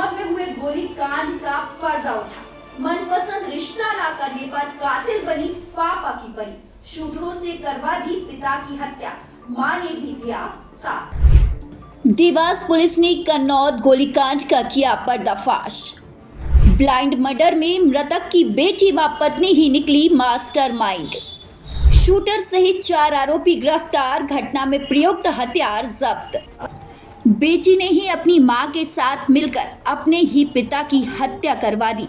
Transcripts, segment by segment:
कन्नौज में हुए गोलीकांड का पर्दा उठा। मनपसंद रिश्ता ना करने पर कातिल बनी पापा की परी। शूटरों से करवा दी पिता की हत्या, मां ने भी दिया साथ। देवास पुलिस ने कन्नौज गोलीकांड का किया पर्दाफाश। ब्लाइंड मर्डर में मृतक की बेटी व पत्नी ही निकली मास्टरमाइंड। शूटर सहित 4 आरोपी गिरफ्तार। घटना में प्रयुक्त हथियार जब्त। बेटी ने ही अपनी मां के साथ मिलकर अपने ही पिता की हत्या करवा दी।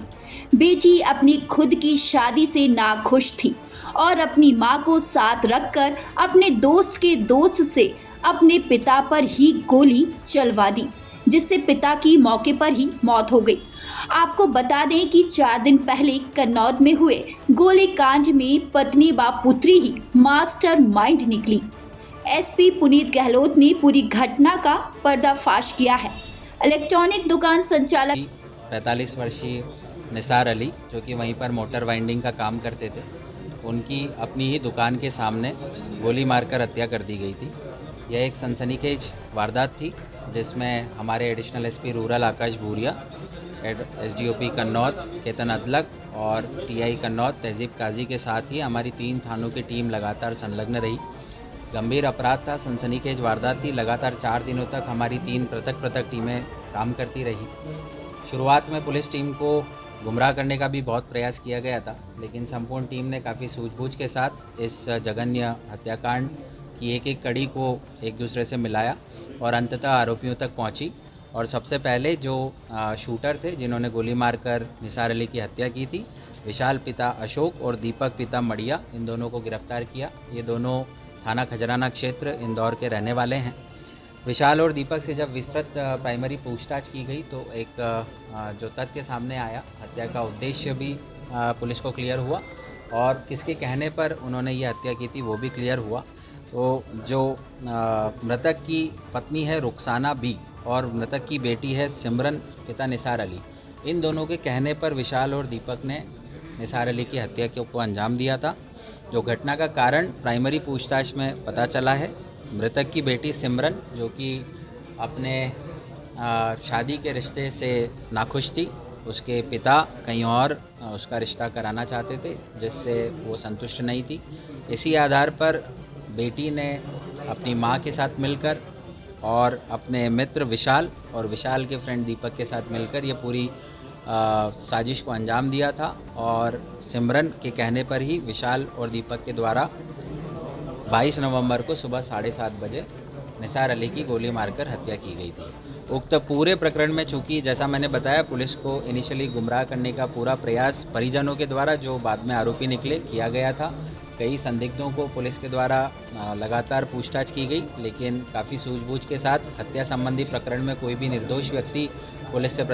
बेटी अपनी खुद की शादी से नाखुश थी और अपनी मां को साथ रखकर अपने दोस्त के दोस्त से अपने पिता पर ही गोली चलवा दी, जिससे पिता की मौके पर ही मौत हो गई। आपको बता दें कि 4 दिन पहले कन्नौज में हुए गोलीकांड में पत्नी व पुत्री ही मास्टरमाइंड निकली। एसपी पुनीत गहलोत ने पूरी घटना का पर्दाफाश किया है। इलेक्ट्रॉनिक दुकान संचालक 45 वर्षीय निसार अली, जो कि वहीं पर मोटर वाइंडिंग का काम करते थे, उनकी अपनी ही दुकान के सामने गोली मारकर हत्या कर दी गई थी। यह एक सनसनीखेज वारदात थी, जिसमें हमारे एडिशनल एसपी रूरल आकाश भूरिया, एसडीओपी कन्नौज केतन अदलक और टीआई कन्नौज तहजीब काजी के साथ ही हमारी 3 थानों की टीम लगातार संलग्न रही। गंभीर अपराध था, सनसनीखेज वारदात थी। लगातार 4 दिनों तक हमारी 3 पृथक टीमें काम करती रही। शुरुआत में पुलिस टीम को गुमराह करने का भी बहुत प्रयास किया गया था, लेकिन संपूर्ण टीम ने काफ़ी सूझबूझ के साथ इस जघन्य हत्याकांड की एक कड़ी को एक दूसरे से मिलाया और अंततः आरोपियों तक पहुंची। और सबसे पहले जो शूटर थे, जिन्होंने गोली मारकर निसार अली की हत्या की थी, विशाल पिता अशोक और दीपक पिता मड़िया, इन दोनों को गिरफ्तार किया। ये दोनों थाना खजराना क्षेत्र इंदौर के रहने वाले हैं। विशाल और दीपक से जब विस्तृत प्राइमरी पूछताछ की गई तो एक जो तथ्य सामने आया, हत्या का उद्देश्य भी पुलिस को क्लियर हुआ और किसके कहने पर उन्होंने ये हत्या की थी वो भी क्लियर हुआ। तो जो मृतक की पत्नी है रुखसाना बी और मृतक की बेटी है सिमरन पिता निसार अली, इन दोनों के कहने पर विशाल और दीपक ने निसार अली की हत्या को अंजाम दिया था। जो घटना का कारण प्राइमरी पूछताछ में पता चला है, मृतक की बेटी सिमरन, जो कि अपने शादी के रिश्ते से नाखुश थी, उसके पिता कहीं और उसका रिश्ता कराना चाहते थे, जिससे वो संतुष्ट नहीं थी। इसी आधार पर बेटी ने अपनी मां के साथ मिलकर और अपने मित्र विशाल और विशाल के फ्रेंड दीपक के साथ मिलकर ये पूरी साजिश को अंजाम दिया था। और सिमरन के कहने पर ही विशाल और दीपक के द्वारा 22 नवंबर को सुबह 7:30 बजे निसार अली की गोली मारकर हत्या की गई थी। उक्त पूरे प्रकरण में चूँकि जैसा मैंने बताया, पुलिस को इनिशियली गुमराह करने का पूरा प्रयास परिजनों के द्वारा, जो बाद में आरोपी निकले, किया गया था। कई संदिग्धों को पुलिस के द्वारा लगातार पूछताछ की गई, लेकिन काफ़ी सूझबूझ के साथ हत्या संबंधी प्रकरण में कोई भी निर्दोष व्यक्ति पुलिस से